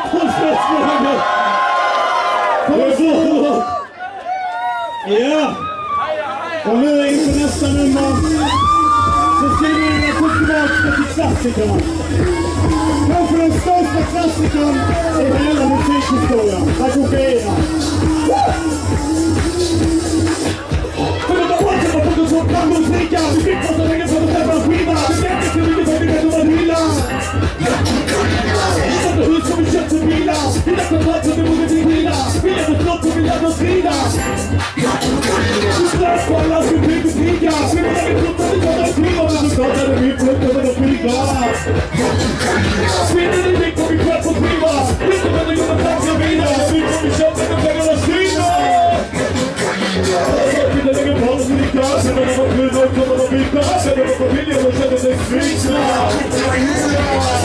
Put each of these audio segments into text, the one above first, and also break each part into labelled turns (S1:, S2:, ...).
S1: fotbollsmästaren! Ja! Och nu inför nästa nummer så ska vi gå tillbaka till klassikerna. Kanske den största klassikern i hela musikhistorien. Här kokaina. För det var bara som att få så framgångsrika. Vi fick oss så länge som att träffa en skiva. Vi släppte så mycket som vi vet om att hylla. Vi satte hus som vi köpte bilar. Vi lät oss plats som vi vågade till hila. Vi lät oss flott som vi lät oss rida. Vi slöt på alla som vi fick kriga. Vi var där vi trodde att vi tar en skiva. Men så pratade vi plötsligt om att flyga. Svinner i vikt och vi sköt på skiva. Vi inte vände gå med plats och vidare. Vi kom vi köpte med pengarna styra. Vi lägger på oss i klar. Sen när de var kul och kommer de byta. Sen när de var familjen och kände sig svikna.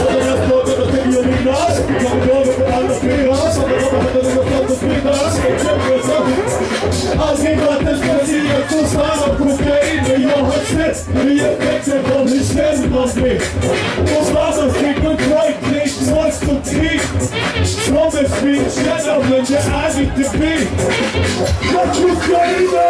S1: Och den här stånden och tänker jag mina. Vi kan gå över på alla fyra. Så när de har hämtat något sånt och smita. Allting varit en speciell som stannar kokain. Men jag har sett hur jag växer från hur snäll man blir. Och varför fick en kvajkning svart och tid. Som en svin känner men det är inte vi. Jag kokaina!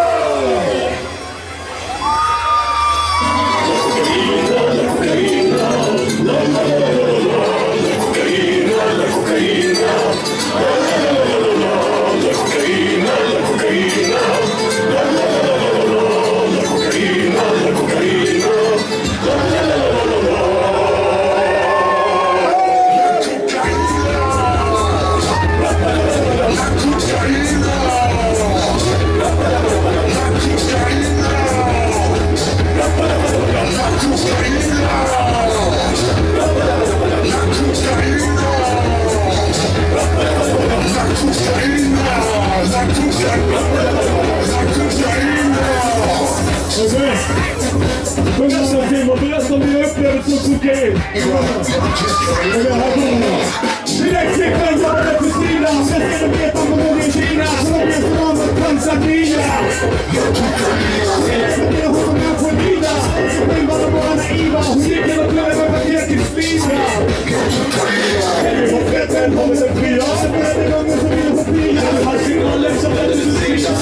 S1: Berätta om dina upplevelser som kokain. Direkt siffran var det för Stina. Jag ska veta om de i Kina. Så de är fram mot Tanzania. Jag håller med på Nina. Så vill bara vara naiva. Hon gick en och flöde med paket till Stina. Vi har fett en håll med en fria. Så började gången som vi har fria. Har signalen som är till Stina.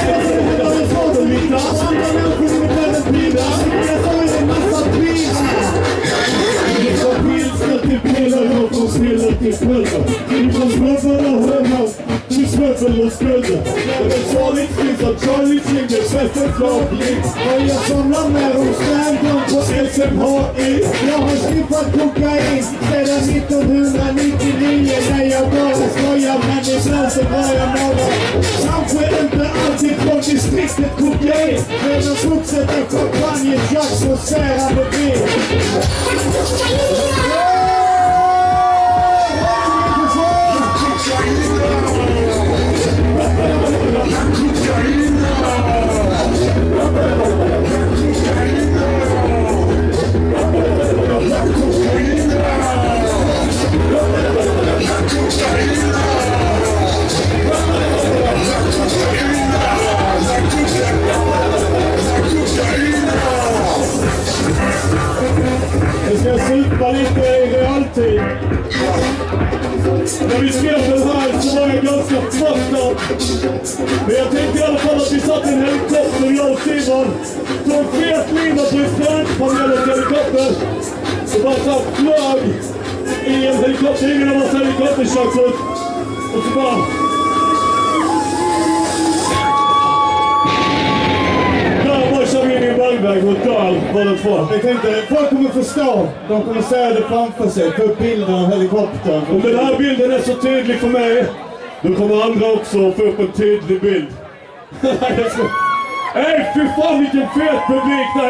S1: Jag ser det där så då lite. Andra människor med världens pila. Jag sa en massa pila. Från pilsner till piller och från piller till piller. Från smubbel och hömmar till smubbel och skulder. Det är Charlie Smith och Charlie Sling, det är bästa flagling. Och jag somnar med Rosengång på SMHI. Jag har sniffat kokain sedan 1999. När jag bara skojar men ibland så drar jag några. Kanske inte alltid från distriktet kokain. Men de fortsätter champagne, jacks och särande bil. Vi ska supa lite i realtid. När vi skrev den här så var jag ganska fucked. Men jag tänkte i alla fall att vi satt i en helikopter, jag och Simon. Tog fet lina på strandpanelens helikopter. Så bara så flög i en helikopter, ingen av oss helikopterkörkort. Och så bara... Väg mot dal, båda två. Jag tänkte, folk kommer förstå. De kommer se det framför sig. Ta upp bilden av helikoptern. Om den här bilden är så tydlig för mig, då kommer andra också få upp en tydlig bild. Hej, fy fan vilken fet publik där.